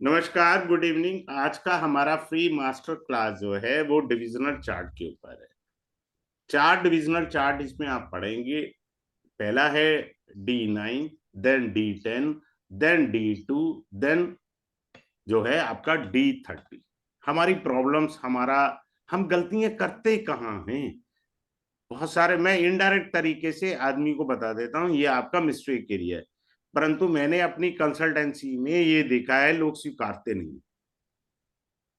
नमस्कार, good evening. आज का हमारा फ्री मास्टर क्लास जो है वो डिविजनल चार्ट के ऊपर है। चार डिविजनल चार्ट इसमें आप पढ़ेंगे। पहला है D9, then D10, then D2, then जो है आपका D30। हमारी प्रॉब्लम्स, हम गलतियां करते कहाँ हैं? बहुत सारे, मैं इनडायरेक्ट तरीके से आदमी को बता देता हूँ ये आपका मिस्टेक एरिया है, परंतु मैंने अपनी कंसल्टेंसी में ये देखा है लोग स्वीकारते नहीं।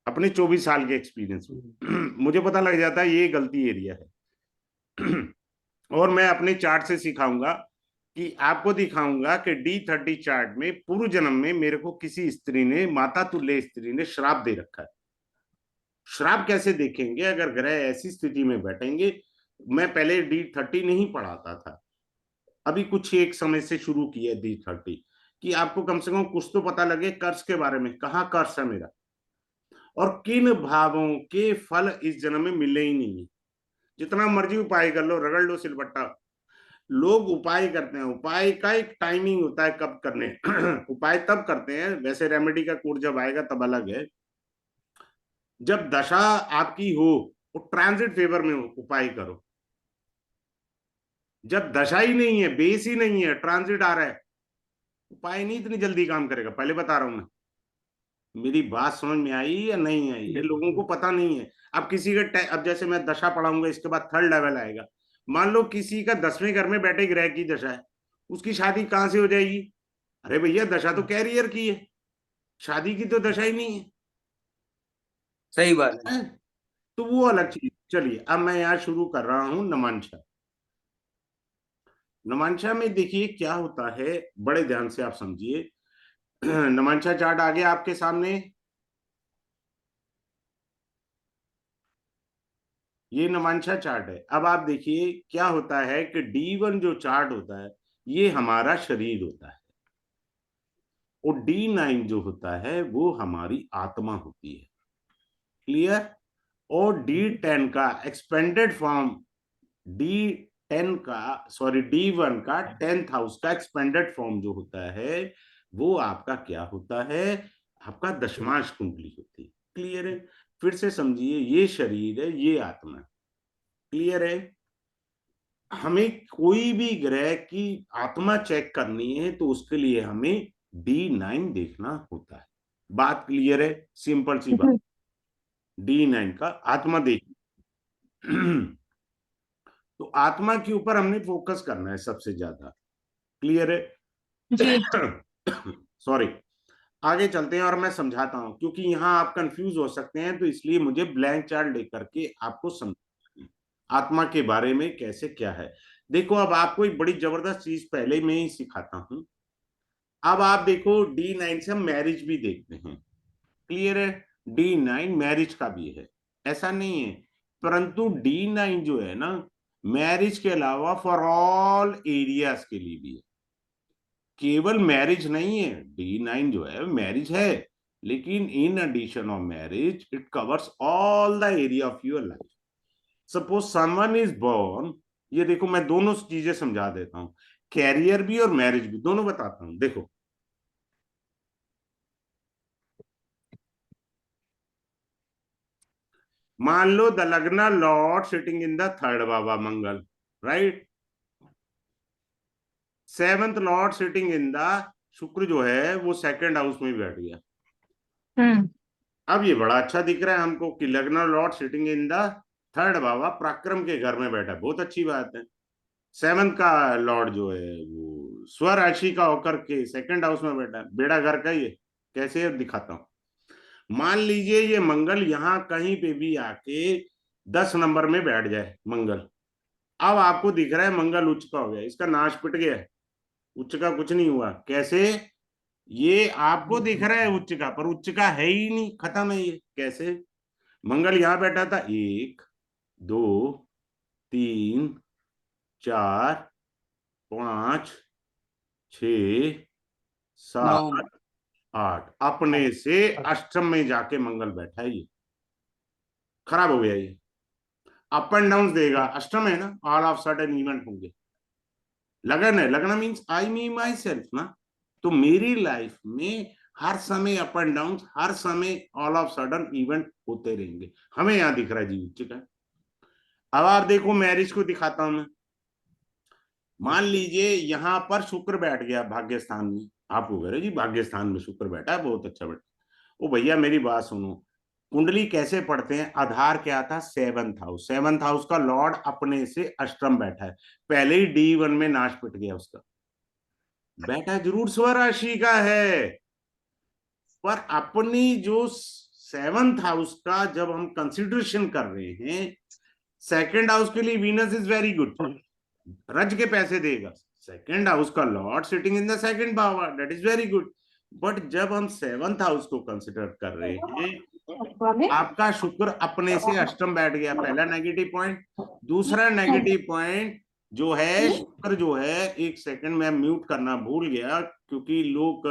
अपने 24 साल के एक्सपीरियंस में मुझे पता लग जाता है ये गलती एरिया है। और मैं अपने चार्ट से सिखाऊंगा कि आपको दिखाऊंगा कि D30 चार्ट में पूर्व जन्म में मेरे को किसी स्त्री ने, माता तुल्य स्त्री ने श्राप दे रखा है। श्राप कैसे देखेंगे? अगर ग्रह ऐसी स्थिति में बैठेंगे। मैं पहले D30 नहीं पढ़ाता था, अभी कुछ एक समय से शुरू किया D30, कि आपको कम से कम कुछ तो पता लगे कर्ज के बारे में, कहाँ कर्ज है मेरा और किन भावों के फल इस जन्म में मिले ही नहीं है। जितना मर्जी उपाय कर लो, रगड़ लो सिलबट्टा, लोग उपाय करते हैं। उपाय का एक टाइमिंग होता है कब करने। उपाय तब करते हैं, वैसे रेमेडी का कोर्स जब आएगा तब अलग है, जब दशा आपकी हो, वो ट्रांजिट फेवर में हो उपाय करो। जब दशा ही नहीं है, बेस ही नहीं है, ट्रांजिट आ रहा है, उपाय नहीं इतनी जल्दी काम करेगा, पहले बता रहा हूं मैं। मेरी बात समझ में आई या नहीं आई? ये लोगों को पता नहीं है। अब किसी का, अब जैसे मैं दशा पढ़ाऊंगा, इसके बाद थर्ड लेवल आएगा। मान लो किसी का 10वें घर में बैठे ग्रह की दशा है, उसकी शादी कहां से हो जाएगी? अरे भैया, दशा तो कैरियर की है, शादी की तो दशा ही नहीं सही बात है। है। तो वो अलग चीज। चलिए, अब मैं यहाँ शुरू कर रहा हूँ नमांशा। नमांशा में देखिए क्या होता है, बड़े ध्यान से आप समझिए। नमांशा चार्ट आ गया आपके सामने। ये नमांशा चार्ट है। अब आप देखिए क्या होता है कि D1 जो चार्ट होता है, ये हमारा शरीर होता है, और D9 जो होता है वो हमारी आत्मा होती है। क्लियर? और D10 का एक्सपेंडेड फॉर्म, D1 का 10th हाउस का एक्सपेंडेड फॉर्म जो होता है, वो आपका क्या होता है? आपका दशमांश कुंडली होती है। क्लियर है? फिर से समझिए, ये शरीर है, ये आत्मा है। क्लियर है? हमें कोई भी ग्रह की आत्मा चेक करनी है तो उसके लिए हमें D9 देखना होता है। बात क्लियर है? सिंपल सी बात। D9 का आत्मा देख। तो आत्मा के ऊपर हमने फोकस करना है सबसे ज्यादा। क्लियर है? जी। सॉरी। आगे चलते हैं और मैं समझाता हूं, क्योंकि यहां आप कंफ्यूज हो सकते हैं, तो इसलिए मुझे ब्लैंक चार्ट लेकर के आपको समझाना, आत्मा के बारे में कैसे क्या है। देखो, अब आपको एक बड़ी जबरदस्त चीज पहले में ही सिखाता हूं। अब आप देखो, D9 से हम मैरिज भी देखते हैं। क्लियर है? D9 मैरिज का भी है, ऐसा नहीं है, परंतु D9 जो है ना, मैरिज के अलावा फॉर ऑल एरियाज के लिए भी है। केवल मैरिज नहीं है, D9 जो है मैरिज है, लेकिन in addition of marriage it covers all the area of your life. Suppose someone is born, ये देखो मैं दोनों चीजें समझा देता हूं, कैरियर भी और मैरिज भी, दोनों बताता हूं। देखो, मान लो द लग्न lord sitting in the third Baba Mangal, right? Seventh Lord sitting in the शुक्र जो है वो सेकंड हाउस में बैठ गया। हम्म। अब ये बड़ा अच्छा दिख रहा है हमको कि लग्न lord sitting in the third बाबा पराक्रम के घर में बैठा, बहुत अच्छी बात है। सेवंथ का लॉर्ड जो है वो स्वराशि का होकर के सेकंड हाउस में बैठा है, बेड़ा घर का। ये कैसे दिखाता हूं। मान लीजिए ये मंगल यहां कहीं पे भी आके 10 नंबर में बैठ जाए मंगल। अब आपको दिख रहा है मंगल उच्च का हो गया, इसका नाश पिट गया है। उच्च का कुछ नहीं हुआ। कैसे? ये आपको दिख रहा है उच्च का, पर उच्च का है ही नहीं, खत्म है। ये कैसे? मंगल यहां बैठा था, 1, 2, 3, 4, 5, 6, नौ। 7, 8, अपने से अष्टम में जाके मंगल बैठा है। ये खराब हो गया। ये अप एंड डाउन देगा, अष्टम है ना, ऑल ऑफ सडन इवेंट होंगे। लगन है, लगन means I me my self ना। तो मेरी लाइफ में हर समय अप एंड डाउन, हर समय ऑल ऑफ सडन इवेंट होते रहेंगे। हमें यहाँ दिख रहा है जी उच्च का। अब आप देखो मैरिज को दिखाता हूं मैं। मान लीजिए यहाँ पर शुक्र बैठ गया भाग्य स्थान में, आप कह रहे जी भाग्य स्थान में शुक्र बैठा है, बहुत अच्छा बैठा। ओ भैया मेरी बात सुनो, कुंडली कैसे पढ़ते हैं? आधार क्या था? 7th house. 7th हाउस का लॉर्ड अपने से अष्टम बैठा है, पहले ही D1 में नाश पिट गया उसका। बैठा जरूर स्वराशि का है, पर अपनी जो 7th हाउस का जब हम कंसिडरेशन कर रहे हैं, 2nd हाउस के लिए वीनस इज वेरी गुड, रज के पैसे देगा। 2nd हाउस का Lord sitting in the 2nd भाव, that is very good. But जब हम 7th हाउस को कंसिडर कर रहे हैं, आपका शुक्र अपने से अष्टम बैठ गया, पहला नेगेटिव पॉइंट। दूसरा नेगेटिव पॉइंट जो है, शुक्र जो है, एक सेकंड में म्यूट करना भूल गया, क्योंकि लोग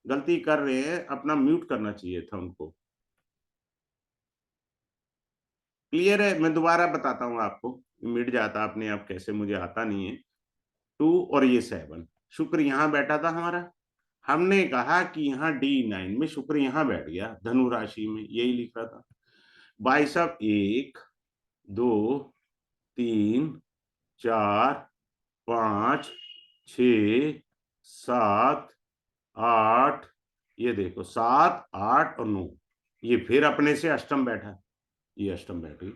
गलती कर रहे हैं, अपना म्यूट करना चाहिए था उनको। क्लियर है? मैं दोबारा बताता हूं आपको, मिट जाता अपने आप, कैसे मुझे आता नहीं है। 2 और ये 7, शुक्र यहां बैठा था हमारा। हमने कहा कि यहाँ D9 में शुक्र यहाँ बैठ गया धनु राशि में, यही लिख रहा था भाई साहब। 1 2 3 4 5 6 7 8, ये देखो 7 8 और 9, ये फिर अपने से अष्टम बैठा, ये अष्टम बैठ गई।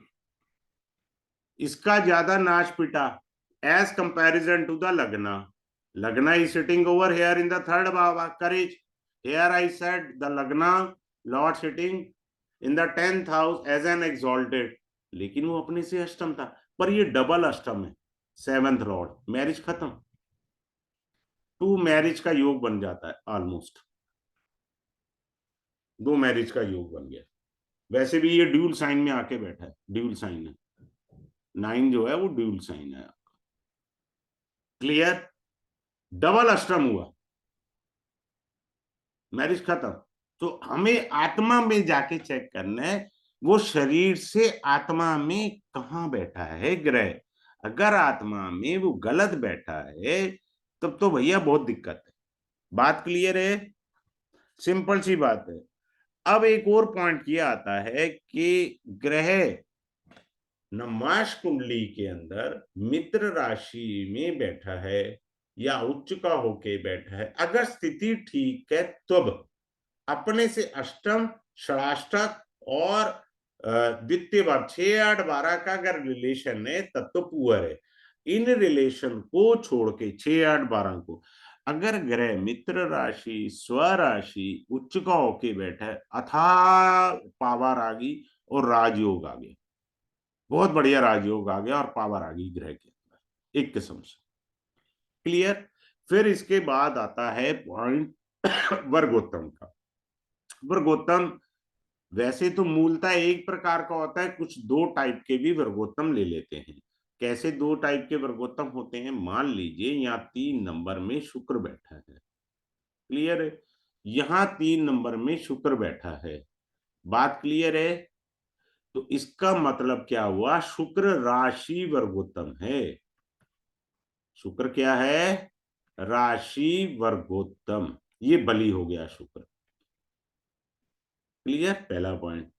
इसका ज्यादा नाश पिटा एज कंपैरिजन टू द लग्ना। लग्ना is sitting over here in the 3rd bhava, courage. Here I said the lagna lord sitting in the 10th house as an exalted, लेकिन वो अपने से अष्टम था, पर ये डबल अष्टम है, 7th लॉर्ड। मैरिज खत्म, 2 मैरिज का योग बन जाता है, ऑलमोस्ट 2 मैरिज का योग बन गया। वैसे भी ये ड्यूल साइन में आके बैठा है, ड्यूल साइन है, 9 जो है वो ड्यूल साइन है। क्लियर? डबल अष्टम हुआ, मैरिज खत्म। तो हमें आत्मा में जाके चेक करना है, वो शरीर से आत्मा में कहां बैठा है ग्रह। अगर आत्मा में वो गलत बैठा है, तब तो भैया बहुत दिक्कत है। बात क्लियर है? सिंपल सी बात है। अब एक और पॉइंट किया आता है कि ग्रह नमाश कुंडली के अंदर मित्र राशि में बैठा है या उच्च का होके बैठा है, अगर स्थिति ठीक है तब अपने से अष्टम, षडाष्टक और द्वितीय भाव 6 8 12 का अगर रिलेशन है तब तो पुअर है। इन रिलेशन को छोड़ के 6 8 12 को अगर ग्रह मित्र राशि, स्वराशि, उच्च का होके बैठा है, अथाह पावर आ गई और राजयोग आ गया, बहुत बढ़िया राजयोग आ गया और पावर आ गई ग्रह के अंदर एक किस्म से। क्लियर? फिर इसके बाद आता है पॉइंट वर्गोत्तम का। वर्गोत्तम वैसे तो मूलतः एक प्रकार का होता है, कुछ 2 टाइप के भी वर्गोत्तम ले लेते हैं। कैसे 2 टाइप के वर्गोत्तम होते हैं? मान लीजिए यहाँ 3 नंबर में शुक्र बैठा है। क्लियर है? यहाँ 3 नंबर में शुक्र बैठा है। बात क्लियर है? तो इसका मतलब क्या हुआ? शुक्र राशि वर्गोत्तम है। शुक्र क्या है? राशि वर्गोत्तम, ये बली हो गया शुक्र। क्लियर? पहला पॉइंट।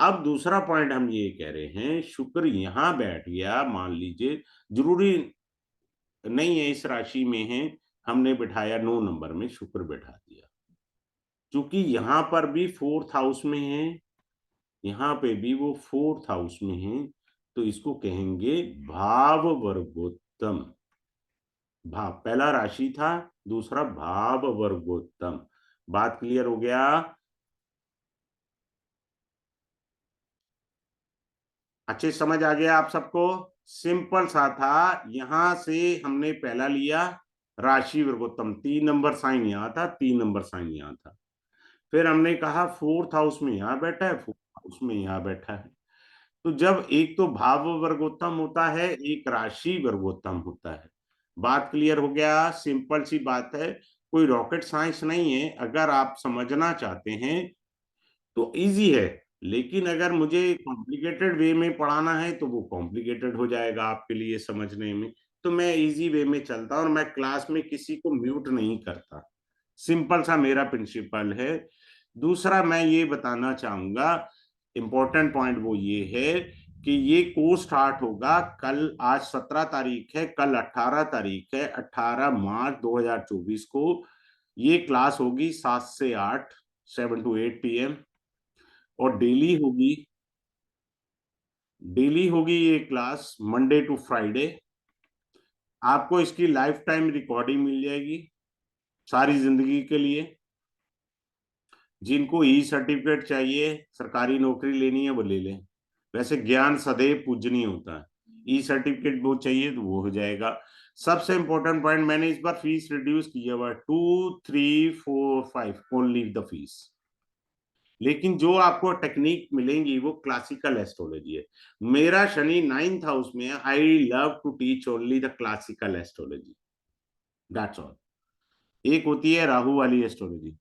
अब दूसरा पॉइंट हम ये कह रहे हैं, शुक्र यहां बैठ गया, मान लीजिए, जरूरी नहीं है इस राशि में है, हमने बिठाया 9 नंबर में शुक्र बैठा दिया, क्योंकि यहां पर भी 4th हाउस में है, यहाँ पे भी वो 4th हाउस में है, तो इसको कहेंगे भाव वर्गोत्तम। भाव पहला राशि था, दूसरा भाव वर्गोत्तम। बात क्लियर हो गया? अच्छे समझ आ गया आप सबको? सिंपल सा था। यहां से हमने पहला लिया राशि वर्गोत्तम, 3 नंबर साइन यहाँ था, 3 नंबर साइन यहाँ था। फिर हमने कहा 4th हाउस में यहाँ बैठा है, 4th हाउस में यहाँ बैठा है। तो जब एक तो भाव वर्गोत्तम होता है, एक राशि वर्गोत्तम होता है। बात क्लियर हो गया? सिंपल सी बात है, कोई रॉकेट साइंस नहीं है। अगर आप समझना चाहते हैं तो इजी है, लेकिन अगर मुझे कॉम्प्लिकेटेड वे में पढ़ाना है तो वो कॉम्प्लिकेटेड हो जाएगा आपके लिए समझने में। तो मैं इजी वे में चलता हूं और मैं क्लास में किसी को म्यूट नहीं करता। सिंपल सा मेरा प्रिंसिपल है। दूसरा मैं ये बताना चाहूंगा, इंपॉर्टेंट पॉइंट वो ये है कि ये कोर्स स्टार्ट होगा कल, आज 17 तारीख है, कल 18 तारीख है, 18 मार्च 2024 को ये क्लास होगी 7 से 8, 7 to 8 PM। और डेली होगी ये क्लास, मंडे टू फ्राइडे। आपको इसकी लाइफ टाइम रिकॉर्डिंग मिल जाएगी सारी जिंदगी के लिए। जिनको ई सर्टिफिकेट चाहिए, सरकारी नौकरी लेनी है वो ले लें, वैसे ज्ञान सदैव पूजनीय होता है। ई सर्टिफिकेट वो चाहिए तो वो हो जाएगा। सबसे इंपॉर्टेंट पॉइंट, मैंने इस बार फीस रिड्यूस किया हुआ 2, 3, 4, 5 ओनली द फीस। लेकिन जो आपको टेक्निक मिलेंगी वो क्लासिकल एस्ट्रोलॉजी है। मेरा शनि 9th हाउस में है, I love to teach only the classical astrology, that's all. एक होती है राहु वाली एस्ट्रोलॉजी,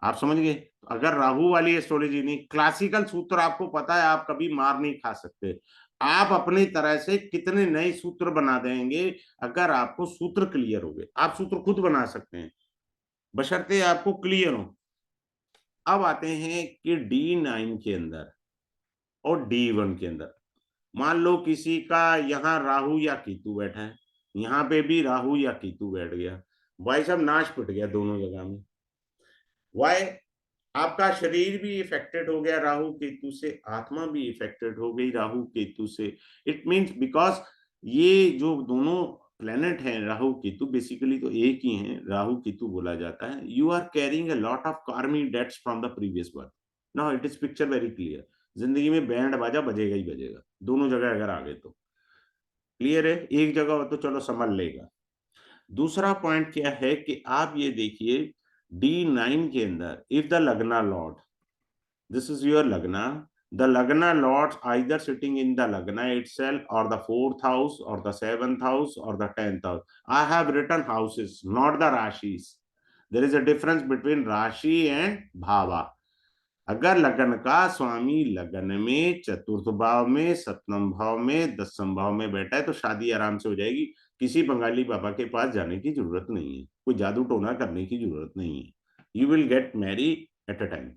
आप समझ गए। अगर राहु वाली एस्ट्रोलॉजी नहीं, क्लासिकल सूत्र आपको पता है, आप कभी मार नहीं खा सकते। आप अपनी तरह से कितने नए सूत्र बना देंगे, अगर आपको सूत्र क्लियर हो गए। आप सूत्र खुद बना सकते हैं, बशर्ते आपको क्लियर हो। अब आते हैं कि D9 के अंदर और D1 के अंदर, मान लो किसी का यहाँ राहु या केतु बैठा है, यहाँ पे भी राहु या केतु बैठ गया, भाई साहब नाश पिट गया दोनों जगह में। वाई? आपका शरीर भी इफेक्टेड हो गया राहु केतु से, आत्मा भी इफेक्टेड हो गई राहु केतु से। इट मींस बिकॉज ये जो दोनों प्लेनेट हैं राहु केतु, बेसिकली तो एक ही हैं, राहु केतु बोला जाता है। You are carrying a lot of karmic debts from the previous birth. Now it is picture very clear. जिंदगी में बैंड बाजा बजेगा ही बजेगा, दोनों जगह अगर आ गए तो। क्लियर है? एक जगह हो तो चलो संभल लेगा। दूसरा पॉइंट क्या है कि आप ये देखिए D9 के अंदर, इफ द लग्ना Lord, this is your lagna, the lagna lords either sitting in the lagna itself or the 4th house or the 7th house or the 10th house. I have written houses, not the rashis. There is a difference between rashi and bhava. अगर लगन का स्वामी लगन में, चतुर्थ भाव में, सप्तम भाव में, दसम भाव में बैठा है तो शादी आराम से हो जाएगी। किसी बंगाली बाबा के पास जाने की जरूरत नहीं है, कोई जादू टोना करने की जरूरत नहीं है। You will get Mary at a time.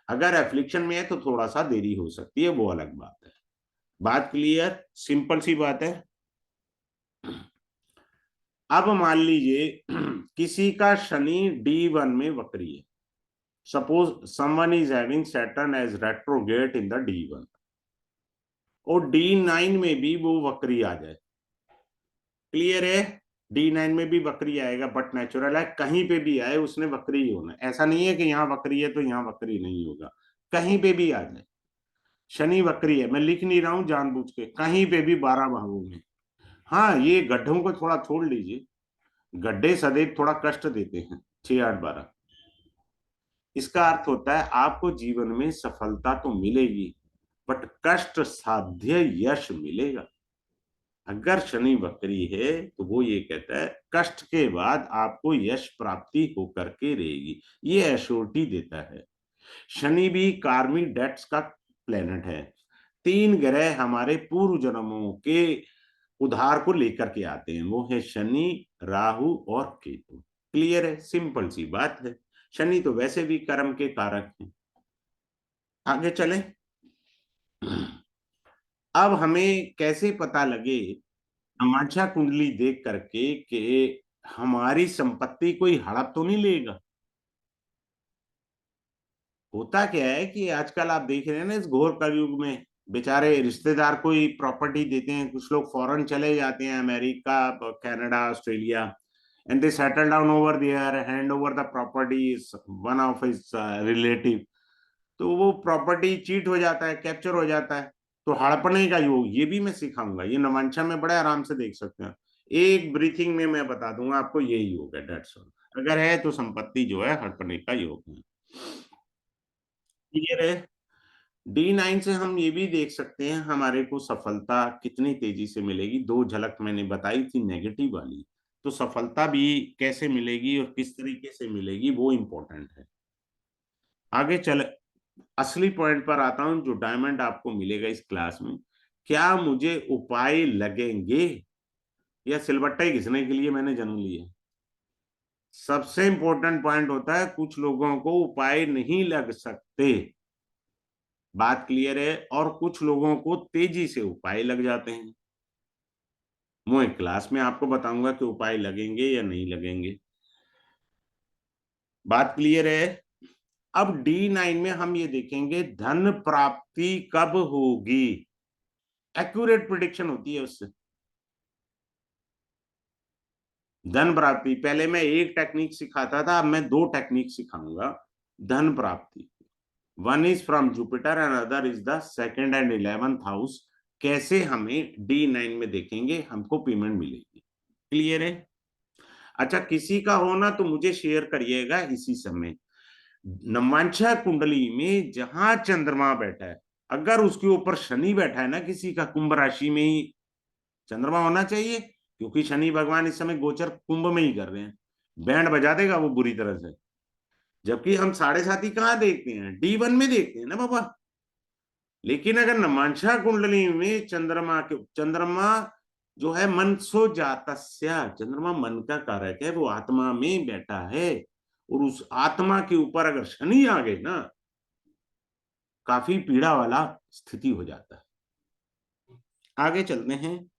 अगर एफ्लिक्शन में है तो थोड़ा सा देरी हो सकती है, वो अलग बात है। बात क्लियर? सिंपल सी बात है। अब मान लीजिए किसी का शनि D1 में वक्री है। Suppose someone is having Saturn as retrograde in the D1 और D9 में भी वो वक्री आ जाए। क्लियर है? D9 में भी वक्री आएगा, बट नेचुरल है, कहीं पे भी आए उसने वक्री ही होना। ऐसा नहीं है कि यहाँ वक्री है तो यहाँ वक्री नहीं होगा, कहीं पे भी आ जाए। शनि वक्री है, मैं लिख नहीं रहा हूं जानबूझ के, कहीं पे भी 12 भावों में। हाँ, ये गड्ढों को थोड़ा छोड़ लीजिए, गड्ढे सदैव थोड़ा कष्ट देते हैं। 6, 8, 12, इसका अर्थ होता है आपको जीवन में सफलता तो मिलेगी, बट कष्ट साध्य यश मिलेगा। अगर शनि वक्री है तो वो ये कहता है कष्ट के बाद आपको यश प्राप्ति होकर के रहेगी, ये एश्योरिटी देता है। शनि भी कार्मिक डेट्स का प्लेनेट है। 3 ग्रह हमारे पूर्व जन्मों के उधार को लेकर के आते हैं, वो है शनि, राहु और केतु। क्लियर है? सिंपल सी बात है। शनि तो वैसे भी कर्म के कारक हैं। आगे चलें। अब हमें कैसे पता लगे तमाचा कुंडली देख करके कि हमारी संपत्ति कोई हड़प तो नहीं लेगा? होता क्या है कि आजकल आप देख रहे हैं ना, इस घोर कलयुग में बेचारे रिश्तेदार कोई प्रॉपर्टी देते हैं, कुछ लोग फॉरेन चले जाते हैं, America, Canada, Australia, and they settle down over there, hand over the property one of his relative. तो वो प्रॉपर्टी चीट हो जाता है, कैप्चर हो जाता है, तो हड़पने का योग ये भी मैं सिखाऊंगा। ये नवांशा में बड़े आराम से देख सकते हैं, एक ब्रीथिंग में मैं बता दूंगा आपको यही योग है, डेट्स ऑल। अगर है तो संपत्ति जो है हड़पने का योग है। क्लियर है? D9 से हम ये भी देख सकते हैं हमारे को सफलता कितनी तेजी से मिलेगी। 2 झलक मैंने बताई थी नेगेटिव वाली, तो सफलता भी कैसे मिलेगी और किस तरीके से मिलेगी वो इंपॉर्टेंट है। आगे चल, असली पॉइंट पर आता हूं, जो डायमंड आपको मिलेगा इस क्लास में। क्या मुझे उपाय लगेंगे या सिलबट्टा ही घिसने के लिए मैंने जन्म लिया? सबसे इंपॉर्टेंट पॉइंट होता है कुछ लोगों को उपाय नहीं लग सकते, बात क्लियर है, और कुछ लोगों को तेजी से उपाय लग जाते हैं। मैं क्लास में आपको बताऊंगा कि उपाय लगेंगे या नहीं लगेंगे, बात क्लियर है। अब D9 में हम ये देखेंगे धन प्राप्ति कब होगी, एक्यूरेट प्रिडिक्शन होती है उससे। धन प्राप्ति, पहले मैं एक टेक्निक सिखाता था, अब मैं 2 टेक्निक सिखाऊंगा धन प्राप्ति। One is from Jupiter and other is the second and 11th house. कैसे हमें D9 में देखेंगे हमको पेमेंट मिलेगी, क्लियर है। अच्छा, किसी का होना तो मुझे शेयर करिएगा इसी समय। नवांशा कुंडली में जहां चंद्रमा बैठा है, अगर उसके ऊपर शनि बैठा है ना, किसी का कुंभ राशि में ही चंद्रमा होना चाहिए, क्योंकि शनि भगवान इस समय गोचर कुंभ में ही कर रहे हैं, बैंड बजा देगा वो बुरी तरह से। जबकि हम 7.5 कहाँ देखते हैं, D1 में देखते हैं ना बाबा। लेकिन अगर नवांशा कुंडली में चंद्रमा जो है मनसो जातस्य, चंद्रमा मन का कारक है, वो आत्मा में बैठा है, और उस आत्मा के ऊपर अगर शनि आ गए ना, काफी पीड़ा वाला स्थिति हो जाता है। आगे चलते हैं।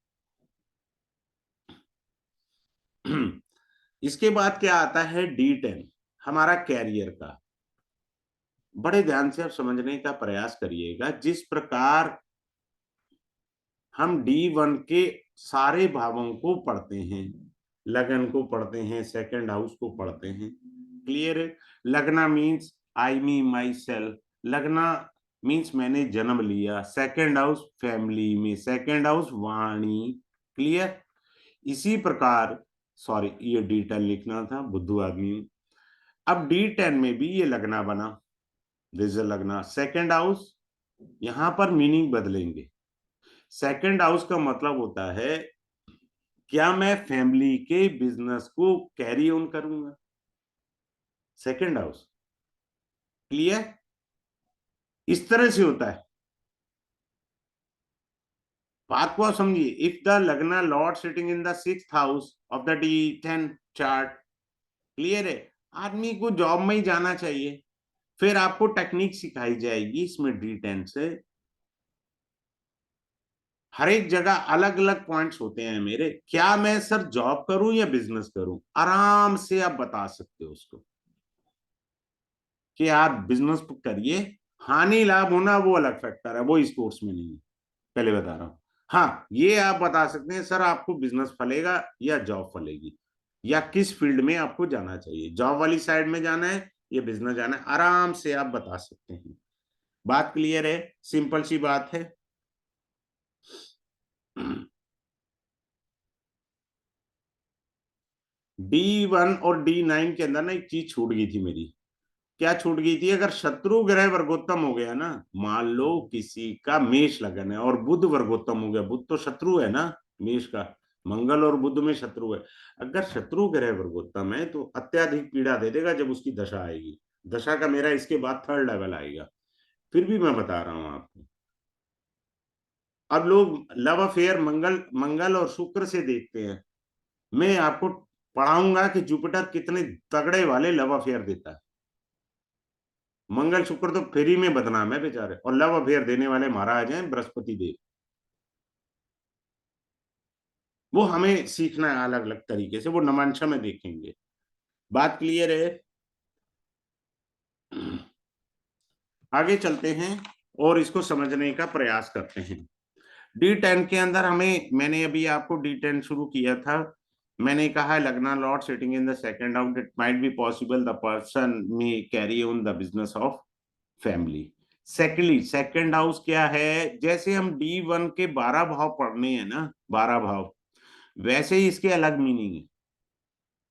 इसके बाद क्या आता है D10, हमारा कैरियर का। बड़े ध्यान से आप समझने का प्रयास करिएगा। जिस प्रकार हम D1 के सारे भावों को पढ़ते हैं, लगन को पढ़ते हैं, सेकंड हाउस को पढ़ते हैं, क्लियर है। लगना means I me my self, लगना मीन्स मैंने जन्म लिया, सेकंड हाउस फैमिली में, सेकंड हाउस वाणी, क्लियर। इसी प्रकार, सॉरी ये D10 लिखना था, बुद्धू आदमी। अब D10 में भी ये लगना बना, दिस इज लगना सेकंड हाउस। यहां पर मीनिंग बदलेंगे। सेकंड हाउस का मतलब होता है क्या मैं फैमिली के बिजनेस को कैरी ऑन करूंगा, सेकंड हाउस, क्लियर। इस तरह से होता है, बात को आप समझिए। इफ द लगना Lord sitting in the 6th house of the D10 chart, clear है, आदमी को जॉब में ही जाना चाहिए। फिर आपको टेक्निक सिखाई जाएगी इसमें D10 से। हर एक जगह अलग अलग पॉइंट्स होते हैं मेरे, क्या मैं सर जॉब करूं या बिजनेस करूं, आराम से आप बता सकते हो उसको कि आप बिजनेस करिए। हानि लाभ होना वो अलग फैक्टर है, वो इस कोर्स में नहीं है, पहले बता रहा हूं। हाँ, ये आप बता सकते हैं सर आपको बिजनेस फलेगा या जॉब फलेगी, या किस फील्ड में आपको जाना चाहिए, जॉब वाली साइड में जाना है या बिजनेस जाना है, आराम से आप बता सकते हैं। बात क्लियर है, सिंपल सी बात है। D1 और D9 के अंदर ना एक चीज छूट गई थी मेरी। क्या छूट गई थी, अगर शत्रु ग्रह वर्गोत्तम हो गया ना, मान लो किसी का मेष लगन है और बुध वर्गोत्तम हो गया, बुध तो शत्रु है ना मेष का, मंगल और बुध में शत्रु है। अगर शत्रु ग्रह वर्गोत्तम है तो अत्याधिक पीड़ा दे देगा जब उसकी दशा आएगी। दशा का मेरा इसके बाद 3rd लेवल आएगा, फिर भी मैं बता रहा हूं आपको। अब लोग लव अफेयर मंगल मंगल और शुक्र से देखते हैं, मैं आपको पढ़ाऊंगा कि जुपिटर कितने तगड़े वाले लव अफेयर देता है। मंगल शुक्र तो फ्री में बदनाम है बेचारे, और लव अफेयर देने वाले महाराज हैं बृहस्पति देव। वो हमें सीखना है अलग अलग तरीके से, वो नमांशा में देखेंगे। बात क्लियर है। आगे चलते हैं और इसको समझने का प्रयास करते हैं। D10 के अंदर हमें, मैंने अभी आपको D10 शुरू किया था, मैंने कहा लगना Lord sitting in the second house, it might be possible the person may carry on the business of family. Secondly, second house क्या है, जैसे हम D1 के 12 भाव पढ़ने हैं ना, 12 भाव, वैसे ही इसके अलग मीनिंग है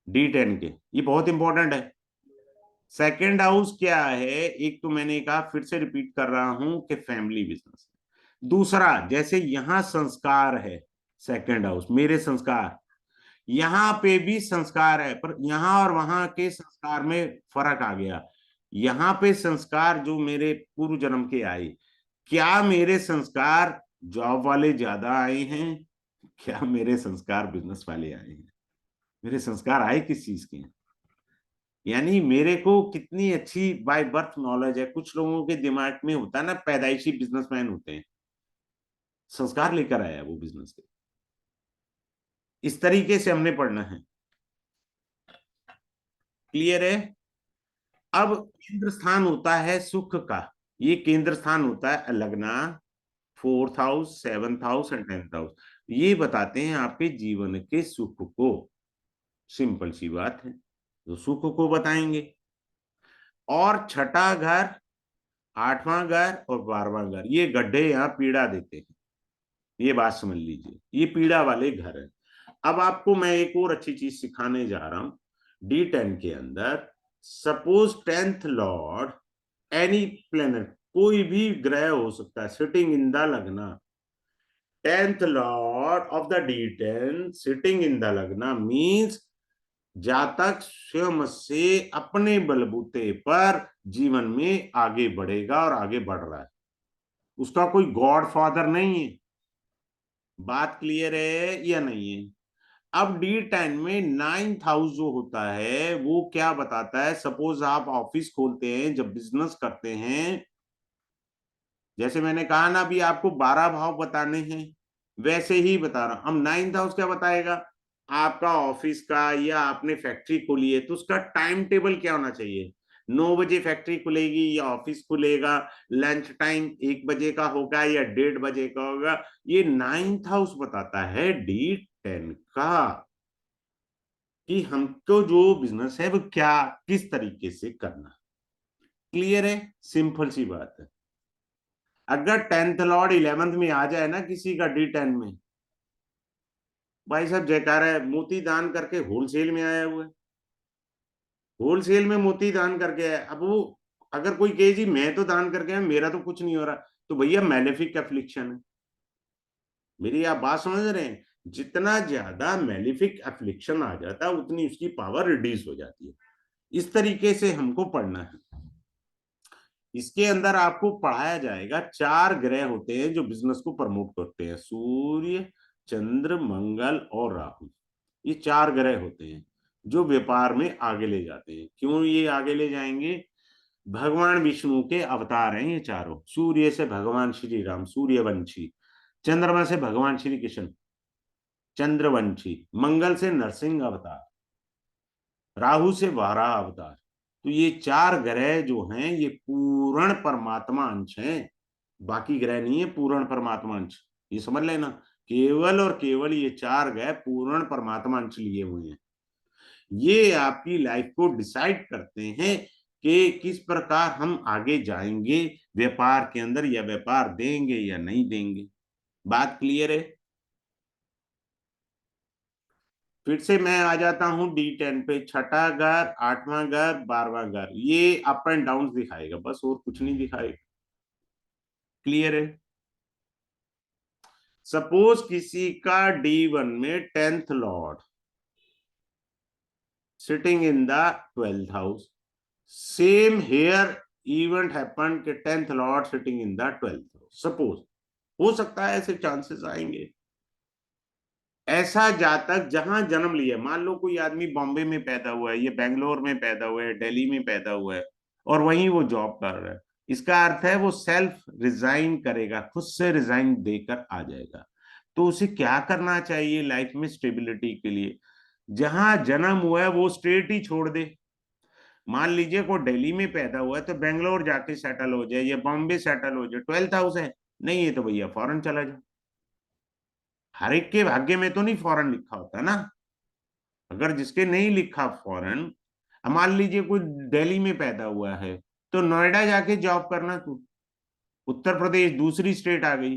D10 के, ये बहुत इंपॉर्टेंट है। सेकंड हाउस क्या है, एक तो मैंने कहा, फिर से रिपीट कर रहा हूं कि फैमिली बिजनेस। दूसरा, जैसे यहां संस्कार है, सेकंड हाउस मेरे संस्कार, यहाँ पे भी संस्कार है, पर यहाँ और वहां के संस्कार में फर्क आ गया। यहाँ पे संस्कार जो मेरे पूर्व जन्म के आए, क्या मेरे संस्कार जॉब वाले ज्यादा आए हैं, क्या मेरे संस्कार बिजनेस वाले आए हैं, मेरे संस्कार आए किस चीज के हैं, यानी मेरे को कितनी अच्छी बाय बर्थ नॉलेज है। कुछ लोगों के दिमाग में होता है ना, पैदाइशी बिजनेसमैन होते हैं, संस्कार लेकर आया वो बिजनेस के। इस तरीके से हमने पढ़ना है। क्लियर है? अब केंद्र स्थान होता है सुख का। ये केंद्र स्थान होता है लगना, fourth house, seventh house and tenth house. ये बताते हैं आपके जीवन के सुख को। सिंपल सी बात है, तो सुख को बताएंगे। और छठा घर, आठवां घर और 12वां घर, ये गड्ढे यहाँ पीड़ा देते हैं। ये बात समझ लीजिए, ये पीड़ा वाले घर है। अब आपको मैं एक और अच्छी चीज सिखाने जा रहा हूं। D10 के अंदर suppose 10th Lord any planet, कोई भी ग्रह हो सकता है, सिटिंग इन द लगना। 10th Lord of the D10 sitting in the लगना मीन्स जातक स्वयं से अपने बलबूते पर जीवन में आगे बढ़ेगा और आगे बढ़ रहा है। उसका कोई गॉड फादर नहीं है। बात क्लियर है या नहीं है? अब D10 में 9th हाउस जो होता है वो क्या बताता है? सपोज आप ऑफिस खोलते हैं, जब बिजनेस करते हैं, जैसे मैंने कहा ना अभी आपको 12 भाव बताने हैं, वैसे ही बता रहा हूं। अब 9th हाउस क्या बताएगा? आपका ऑफिस का या आपने फैक्ट्री खोली है तो उसका टाइम टेबल क्या होना चाहिए? 9 बजे फैक्ट्री खुलेगी या ऑफिस खुलेगा? लंच टाइम 1 बजे का होगा या 1:30 बजे का होगा? ये 9th हाउस बताता है D10 का, कि हमको जो बिजनेस है वो क्या, किस तरीके से करना। क्लियर है? सिंपल सी बात है। अगर 10th लॉर्ड 11th में आ जाए ना किसी का D10 में, भाई साहब जयकार है, मोती दान करके होलसेल में आया हुआ है, होलसेल में मोती दान करके आया। अब वो अगर कोई कहे जी मैं तो दान करके आया, मेरा तो कुछ नहीं हो रहा, तो भैया मैलेफिक एफ्लिक्शन है। मेरी आप बात समझ रहे हैं? जितना ज्यादा मैलेफिक एफ्लिक्शन आ जाता है उतनी उसकी पावर रिड्यूस हो जाती है। इस तरीके से हमको पढ़ना है। इसके अंदर आपको पढ़ाया जाएगा 4 ग्रह होते हैं जो बिजनेस को प्रमोट करते हैं, सूर्य, चंद्र, मंगल और राहु। ये 4 ग्रह होते हैं जो व्यापार में आगे ले जाते हैं। क्यों ये आगे ले जाएंगे? भगवान विष्णु के अवतार हैं ये चारों। सूर्य से भगवान श्री राम सूर्यवंशी, चंद्रमा से भगवान श्री कृष्ण चंद्रवंशी, मंगल से नरसिंह अवतार, राहु से वाराह अवतार। तो ये 4 ग्रह जो हैं ये पूर्ण परमात्मा अंश हैं, बाकी ग्रह नहीं है पूर्ण परमात्मा अंश। ये समझ लेना, केवल और केवल ये 4 ग्रह पूर्ण परमात्मा अंश लिए हुए हैं। ये आपकी लाइफ को डिसाइड करते हैं कि किस प्रकार हम आगे जाएंगे व्यापार के अंदर, या व्यापार देंगे या नहीं देंगे। बात क्लियर है? फिर से मैं आ जाता हूं D10 पे। छठा घर, 8वां घर, 12वां घर, ये अप एंड डाउन दिखाएगा, बस और कुछ नहीं दिखाएगा। क्लियर है? सपोज किसी का D1 में 10th Lord sitting in the 12th house, same here event happen के 10th Lord sitting in the 12th house. Suppose हो सकता है, ऐसे चांसेस आएंगे। ऐसा जातक जहां जन्म लिया, मान लो कोई आदमी बॉम्बे में पैदा हुआ है, ये बेंगलोर में पैदा हुआ है, दिल्ली में पैदा हुआ है, और वहीं वो जॉब कर रहा है, इसका अर्थ है वो सेल्फ रिजाइन करेगा, खुद से रिजाइन देकर आ जाएगा। तो उसे क्या करना चाहिए लाइफ में स्टेबिलिटी के लिए? जहां जन्म हुआ है वो स्टेट ही छोड़ दे। मान लीजिए कोई दिल्ली में पैदा हुआ है तो बेंगलोर जाके सेटल हो जाए या बॉम्बे सेटल हो जाए, 12th हाउस है। नहीं है तो भैया फॉरेन चला जाए। हर एक के भाग्य में तो नहीं फॉरेन लिखा होता ना। अगर जिसके नहीं लिखा फॉरेन, मान लीजिए कोई दिल्ली में पैदा हुआ है तो नोएडा जाके जॉब करना। तू उत्तर प्रदेश दूसरी स्टेट आ गई,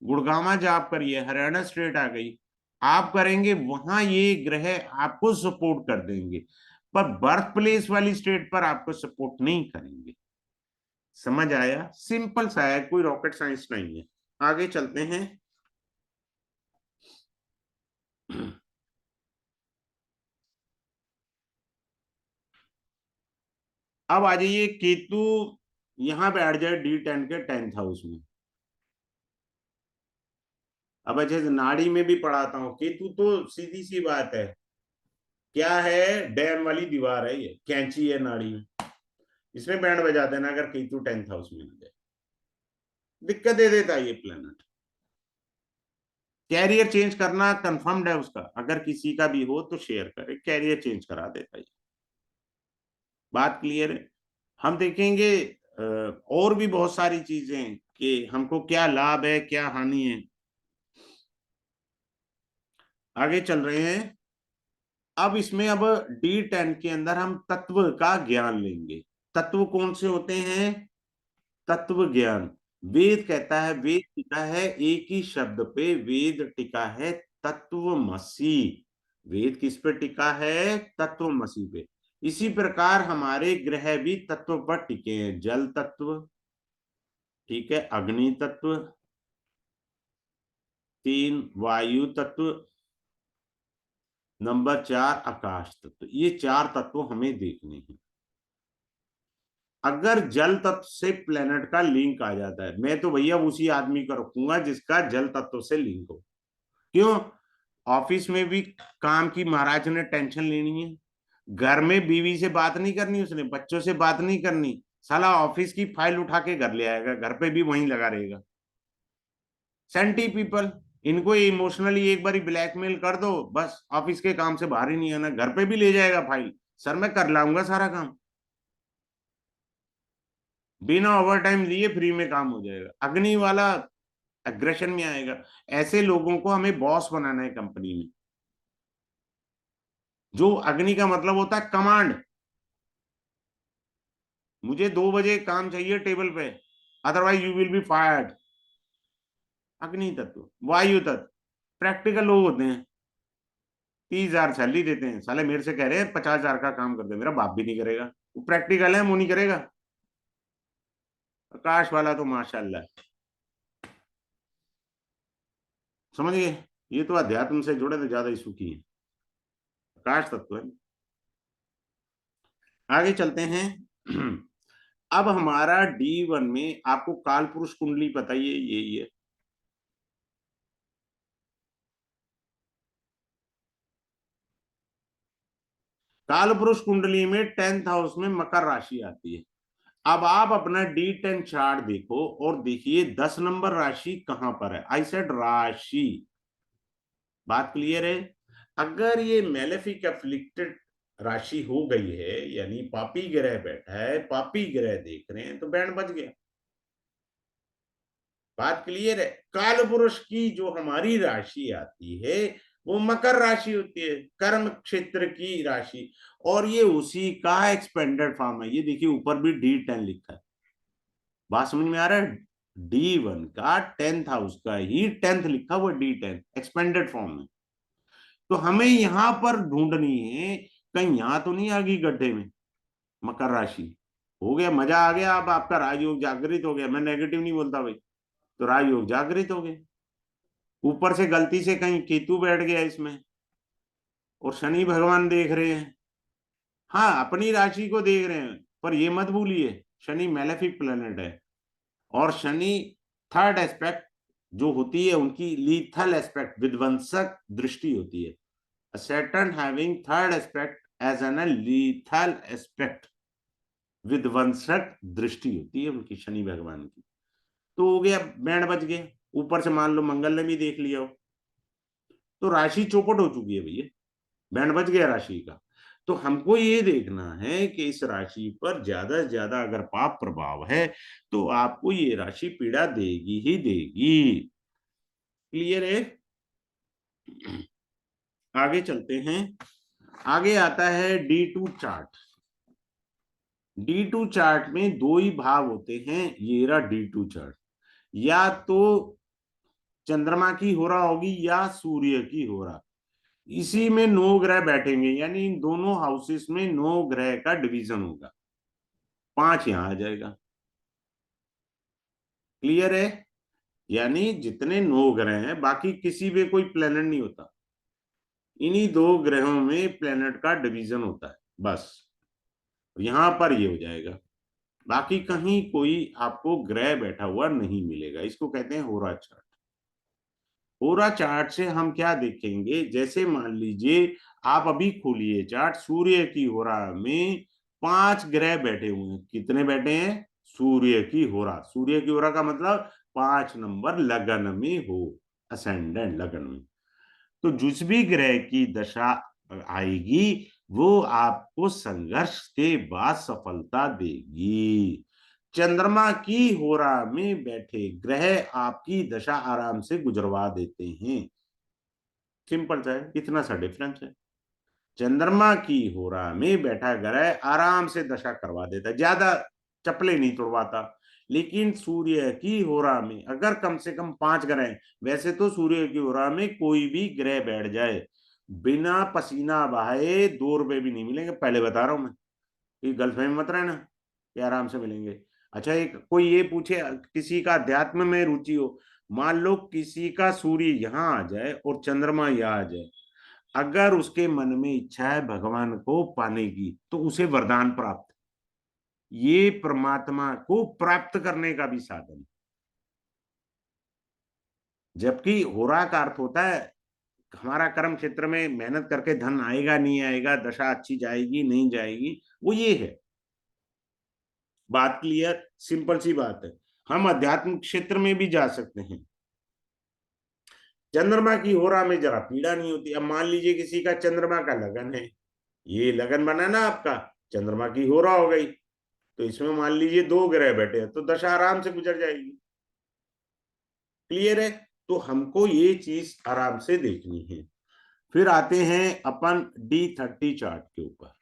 गुड़गांव जॉब करिए, हरियाणा स्टेट आ गई, आप करेंगे वहां ये ग्रह आपको सपोर्ट कर देंगे, पर बर्थ प्लेस वाली स्टेट पर आपको सपोर्ट नहीं करेंगे। समझ आया? सिंपल सा है, कोई रॉकेट साइंस नहीं है। आगे चलते हैं। अब आ जाइए केतु, यहां बैठ जाए D10 के 10th हाउस में। अब अच्छे से नाड़ी में भी पढ़ाता हूँ। केतु तो सीधी सी बात है, क्या है, डैम वाली दीवार है, ये कैंची है नाड़ी में, इसमें बैंड बजा देना अगर केतु 10th हाउस में आ जाए, दिक्कत दे देता है ये प्लेनेट। कैरियर चेंज करना कंफर्म्ड है उसका, अगर किसी का भी हो तो शेयर करे, कैरियर चेंज करा देता है। बात क्लियर है। हम देखेंगे और भी बहुत सारी चीजें कि हमको क्या लाभ है क्या हानि है। आगे चल रहे हैं। अब इसमें अब D10 के अंदर हम तत्व का ज्ञान लेंगे। तत्व कौन से होते हैं? तत्व ज्ञान। वेद कहता है, वेद टिका है एक ही शब्द पे, वेद टिका है तत्वमसी। वेद किस पे टिका है? तत्वमसी पे। इसी प्रकार हमारे ग्रह भी तत्व पर टिके हैं। जल तत्व, ठीक है, अग्नि तत्व, 3 वायु तत्व, नंबर 4 आकाश तत्व। ये 4 तत्व हमें देखने हैं। अगर जल तत्व से प्लेनेट का लिंक आ जाता है, मैं तो भैया उसी आदमी को रखूंगा जिसका जल तत्व से लिंक हो। क्यों? ऑफिस में भी काम की महाराज ने टेंशन लेनी है, घर में बीवी से बात नहीं करनी, उसने बच्चों से बात नहीं करनी, साला ऑफिस की फाइल उठा के घर ले आएगा, घर पे भी वहीं लगा रहेगा। सेंटी पीपल, इनको इमोशनली एक बार ब्लैकमेल कर दो, बस ऑफिस के काम से बाहर ही नहीं आना, घर पे भी ले जाएगा फाइल, सर मैं कर लाऊंगा सारा काम, बिना ओवर टाइम लिए फ्री में काम हो जाएगा। अग्नि वाला एग्रेशन में आएगा। ऐसे लोगों को हमें बॉस बनाना है कंपनी में। जो अग्नि का मतलब होता है कमांड, मुझे 2 बजे काम चाहिए टेबल पे, otherwise you will be fired. अग्नि तत्व। वायु तत्व, प्रैक्टिकल लोग होते हैं, 30,000 सैलरी देते हैं, साले मेरे से कह रहे हैं 50,000 का काम कर दे, मेरा बाप भी नहीं करेगा, वो प्रैक्टिकल है, वो नहीं करेगा। आकाश वाला तो माशाल्लाह, समझ गए? ये तो अध्यात्म से जुड़े तो ज्यादा ही सुखी है, आकाश तत्व है। आगे चलते हैं। अब हमारा D1 में आपको काल पुरुष कुंडली पता ही है, यही है। काल पुरुष कुंडली में 10th हाउस में मकर राशि आती है। अब आप अपना D10 चार्ट देखो और देखिए 10 नंबर राशि कहां पर है। आई सेड राशि। बात क्लियर है? अगर ये मेलेफिक अफ्लिक्टेड राशि हो गई है, यानी पापी ग्रह बैठा है, पापी ग्रह देख रहे हैं, तो बैंड बज गया। बात क्लियर है? काल पुरुष की जो हमारी राशि आती है वो मकर राशि होती है, कर्म क्षेत्र की राशि, और ये उसी का एक्सपेंडेड फॉर्म है। ये देखिए ऊपर भी D10 लिखा है। बात समझ में आ रहा है? D1 का 10th हाउस का ही 10th लिखा हुआ, D10 एक्सपेंडेड फॉर्म में। तो हमें यहां पर ढूंढनी है, कहीं यहां तो नहीं आ गई गड्ढे में मकर राशि। हो गया, मजा आ गया, अब आपका राजयोग जागृत हो गया। मैं नेगेटिव नहीं बोलता भाई, तो राजयोग जागृत हो गए। ऊपर से गलती से कहीं केतु बैठ गया इसमें, और शनि भगवान देख रहे हैं। हाँ, अपनी राशि को देख रहे हैं, पर ये मत भूलिए शनि मैलेफिक प्लेनेट है, और शनि थर्ड एस्पेक्ट जो होती है उनकी लीथल एस्पेक्ट, विध्वंसक दृष्टि होती है। Saturn having third aspect as an lethal aspect, विध्वंसक दृष्टि होती है उनकी, शनि भगवान की। तो हो गया, बैंड बज गए। ऊपर से मान लो मंगल ने भी देख लिया हो, तो राशि चौपट हो चुकी है भैया, बैंड बज गया राशि का। तो हमको ये देखना है कि इस राशि पर ज्यादा से ज्यादा अगर पाप प्रभाव है तो आपको ये राशि पीड़ा देगी ही देगी। क्लियर है? आगे चलते हैं। आगे आता है D2 चार्ट। D2 चार्ट में 2 ही भाव होते हैं। ये रहा D2 चार्ट, या तो चंद्रमा की हो रहा होगी या सूर्य की हो रहा। इसी में 9 ग्रह बैठेंगे, यानी इन दोनों हाउसेस में 9 ग्रह का डिवीजन होगा, 5 यहां आ जाएगा। क्लियर है? यानी जितने 9 ग्रह हैं, बाकी किसी में कोई प्लेनेट नहीं होता, इन्हीं 2 ग्रहों में प्लेनेट का डिवीजन होता है बस। यहां पर ये हो जाएगा, बाकी कहीं कोई आपको ग्रह बैठा हुआ नहीं मिलेगा। इसको कहते हैं होरा चार्ट। होरा चार्ट से हम क्या देखेंगे, जैसे मान लीजिए आप अभी खोलिए चार्ट, सूर्य की होरा में 5 ग्रह बैठे हुए हैं। कितने बैठे हैं? सूर्य की होरा, सूर्य की होरा का मतलब 5 नंबर लगन में हो, असेंडेंट लगन में। तो जिस भी ग्रह की दशा आएगी वो आपको संघर्ष के बाद सफलता देगी। चंद्रमा की होरा में बैठे ग्रह आपकी दशा आराम से गुजरवा देते हैं। सिंपल सा है, इतना सा डिफरेंस है। चंद्रमा की होरा में बैठा ग्रह आराम से दशा करवा देता है, ज्यादा चपले नहीं तोड़वाता। लेकिन सूर्य की होरा में अगर कम से कम 5 ग्रह हैं, वैसे तो सूर्य की होरा में कोई भी ग्रह बैठ जाए बिना पसीना बहाए 2 रुपए भी नहीं मिलेंगे, पहले बता रहा हूं मैं। ये गलतफहमी मत रहना कि आराम से मिलेंगे। अच्छा, एक कोई ये पूछे, किसी का अध्यात्म में रुचि हो, मान लो किसी का सूर्य यहाँ आ जाए और चंद्रमा यहाँ आ जाए, अगर उसके मन में इच्छा है भगवान को पाने की तो उसे वरदान प्राप्त, ये परमात्मा को प्राप्त करने का भी साधन है। जबकि होरा का अर्थ होता है हमारा कर्म क्षेत्र में मेहनत करके धन आएगा नहीं आएगा, दशा अच्छी जाएगी नहीं जाएगी, वो ये है। बात क्लियर? सिंपल सी बात है। हम अध्यात्म क्षेत्र में भी जा सकते हैं। चंद्रमा की होरा में जरा पीड़ा नहीं होती। अब मान लीजिए किसी का चंद्रमा का लगन है, ये लगन बना ना आपका, चंद्रमा की होरा हो गई, तो इसमें मान लीजिए 2 ग्रह बैठे हैं तो दशा आराम से गुजर जाएगी। क्लियर है? तो हमको ये चीज आराम से देखनी है। फिर आते हैं अपन D30 चार्ट के ऊपर।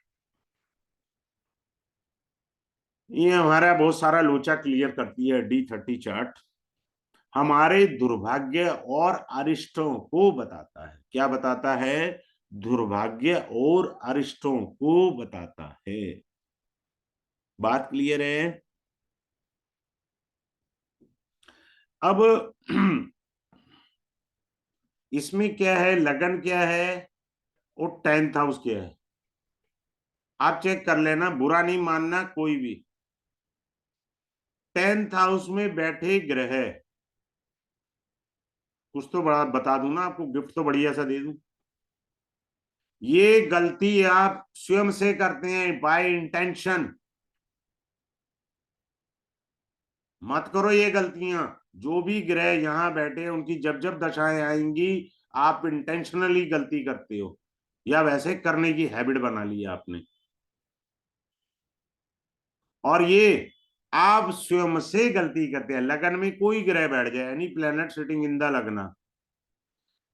ये हमारा बहुत सारा लोचा क्लियर करती है D30 चार्ट। हमारे दुर्भाग्य और अरिष्टों को बताता है। क्या बताता है? दुर्भाग्य और अरिष्टों को बताता है। बात क्लियर है? अब इसमें क्या है, लगन क्या है और 10th हाउस क्या है, आप चेक कर लेना, बुरा नहीं मानना कोई भी। 10th हाउस में बैठे ग्रह, कुछ तो बड़ा बता दूं ना आपको, गिफ्ट तो बढ़िया सा दे दूं। ये गलती आप स्वयं से करते हैं बाय इंटेंशन, मत करो ये गलतियां। जो भी ग्रह यहां बैठे हैं उनकी जब जब दशाएं आएंगी आप इंटेंशनली गलती करते हो या वैसे करने की हैबिट बना ली है आपने, और ये आप स्वयं से गलती करते हैं। लगन में कोई ग्रह बैठ जाए, any planet sitting in the लगना,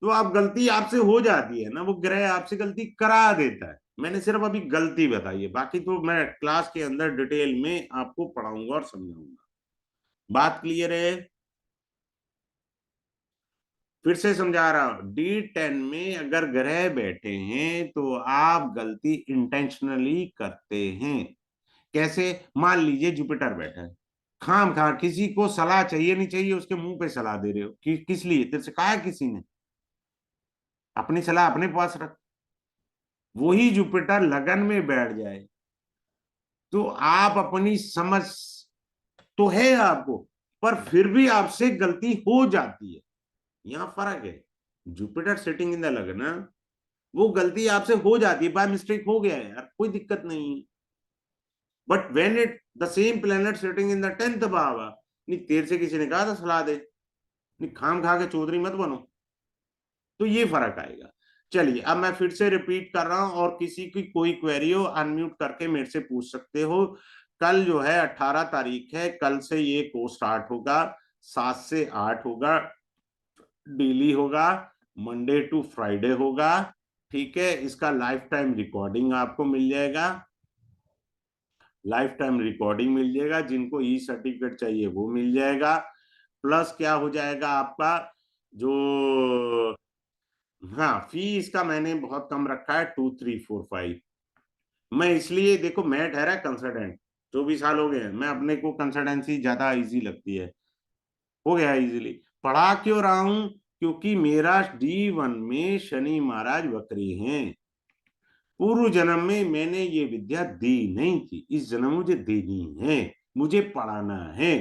तो आप गलती आपसे हो जाती है ना, वो ग्रह आपसे गलती करा देता है। मैंने सिर्फ अभी गलती बताई है, बाकी तो मैं क्लास के अंदर डिटेल में आपको पढ़ाऊंगा और समझाऊंगा। बात क्लियर है? फिर से समझा रहा हूं, D10 में अगर ग्रह बैठे हैं तो आप गलती इंटेंशनली करते हैं। कैसे? मान लीजिए जुपिटर बैठा है, खाम खा किसी को सलाह चाहिए नहीं चाहिए उसके मुंह पे सलाह दे रहे हो कि किस लिए, तेरे से कहा है किसी ने? अपनी सलाह अपने पास रख। वही जुपिटर लगन में बैठ जाए तो आप अपनी समझ तो है आपको, पर फिर भी आपसे गलती हो जाती है। यहां फर्क है। जुपिटर सिटिंग इन द लगन, वो गलती आपसे हो जाती है, बाय मिस्टेक हो गया है यार, कोई दिक्कत नहीं है। But when it the same planet sitting in the 10th भाव, नहीं तेरे से किसी ने कहा था सलाह दे, नहीं खाम खा के चौधरी मत बनो, तो ये फर्क आएगा। चलिए अब मैं फिर से रिपीट कर रहा हूं, और किसी की कोई क्वेरी हो अनम्यूट करके मेरे से पूछ सकते हो। कल जो है 18 तारीख है, कल से ये कोर्स स्टार्ट होगा, 7 से 8 होगा, डेली होगा, मंडे टू फ्राइडे होगा। ठीक है, इसका लाइफ टाइम रिकॉर्डिंग आपको मिल जाएगा, लाइफ टाइम रिकॉर्डिंग मिल जाएगा। जिनको ई सर्टिफिकेट चाहिए वो मिल जाएगा। प्लस क्या हो जाएगा आपका जो, हाँ फी इसका मैंने बहुत कम रखा है, 2345। मैं इसलिए, देखो मैं ठहरा कंसल्टेंट, 24 साल हो गए हैं, मैं अपने को कंसल्टेंसी ज्यादा इजी लगती है, हो गया इजीली। पढ़ा क्यों रहा हूं? क्योंकि मेरा D1 में शनि महाराज वक्री हैं। पूर्व जन्म में मैंने ये विद्या दी नहीं थी, इस जन्म मुझे देनी है, मुझे पढ़ाना है।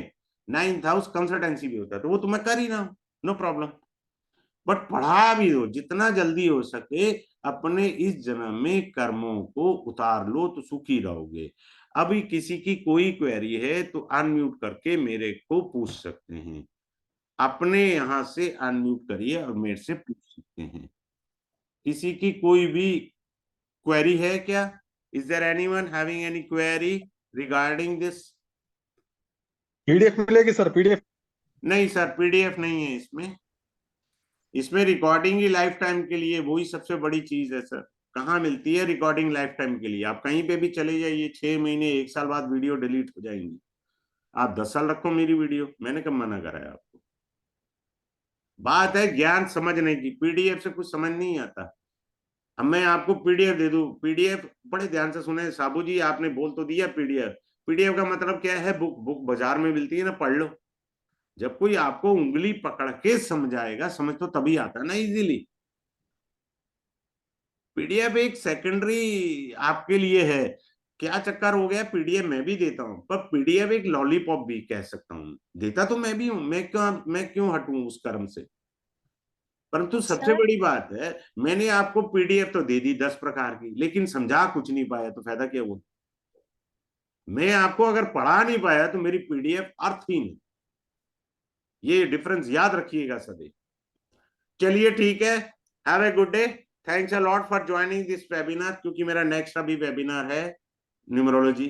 9th हाउस कंसल्टेंसी भी होता है तो वो तो मैं कर ही रहा हूं, नो प्रॉब्लम। बट पढ़ा भी दो जितना जल्दी हो सके। अपने इस जन्म में कर्मों को उतार लो तो सुखी रहोगे। अभी किसी की कोई क्वेरी है तो अनम्यूट करके मेरे को पूछ सकते हैं, अपने यहां से अनम्यूट करिए और मेरे से पूछ सकते हैं। किसी की कोई भी क्वेरी है क्या? Is there anyone having any query regarding this? PDF मिलेगी सर, पीडीएफ? नहीं सर, पीडीएफ नहीं है इसमें। इसमें रिकॉर्डिंग ही लाइफ टाइम के लिए, वही सबसे बड़ी चीज है सर। कहाँ मिलती है रिकॉर्डिंग लाइफ टाइम के लिए? आप कहीं पे भी चले जाइए, 6 महीने 1 साल बाद वीडियो डिलीट हो जाएंगी। आप 10 साल रखो मेरी वीडियो, मैंने कब मना करा है आपको? बात है ज्ञान समझने की, पीडीएफ से कुछ समझ नहीं आता। अब मैं आपको पीडीएफ दे दूं, पीडीएफ बड़े ध्यान से सुने साबू जी, आपने बोल तो दिया पीडीएफ। पीडीएफ का मतलब क्या है? बुक। बुक बाजार में मिलती है ना, पढ़ लो। जब कोई आपको उंगली पकड़ के समझाएगा, समझ तो तभी आता है ना इजीली। पीडीएफ एक सेकेंडरी आपके लिए है। क्या चक्कर हो गया, पीडीएफ मैं भी देता हूं, पर पीडीएफ एक लॉलीपॉप भी कह सकता हूं, देता तो मैं भी हूं। मैं क्यों हटूं उस कर्म से? परंतु सबसे सर बड़ी बात है, मैंने आपको पीडीएफ तो दे दी 10 प्रकार की, लेकिन समझा कुछ नहीं पाया, तो फायदा क्या हुआ? मैं आपको अगर पढ़ा नहीं पाया तो मेरी पीडीएफ अर्थहीन है। ये डिफरेंस याद रखिएगा सभी। चलिए ठीक है, have a good day. Thanks a lot for joining this webinar, क्योंकि मेरा नेक्स्ट अभी वेबिनार है न्यूमरोलॉजी।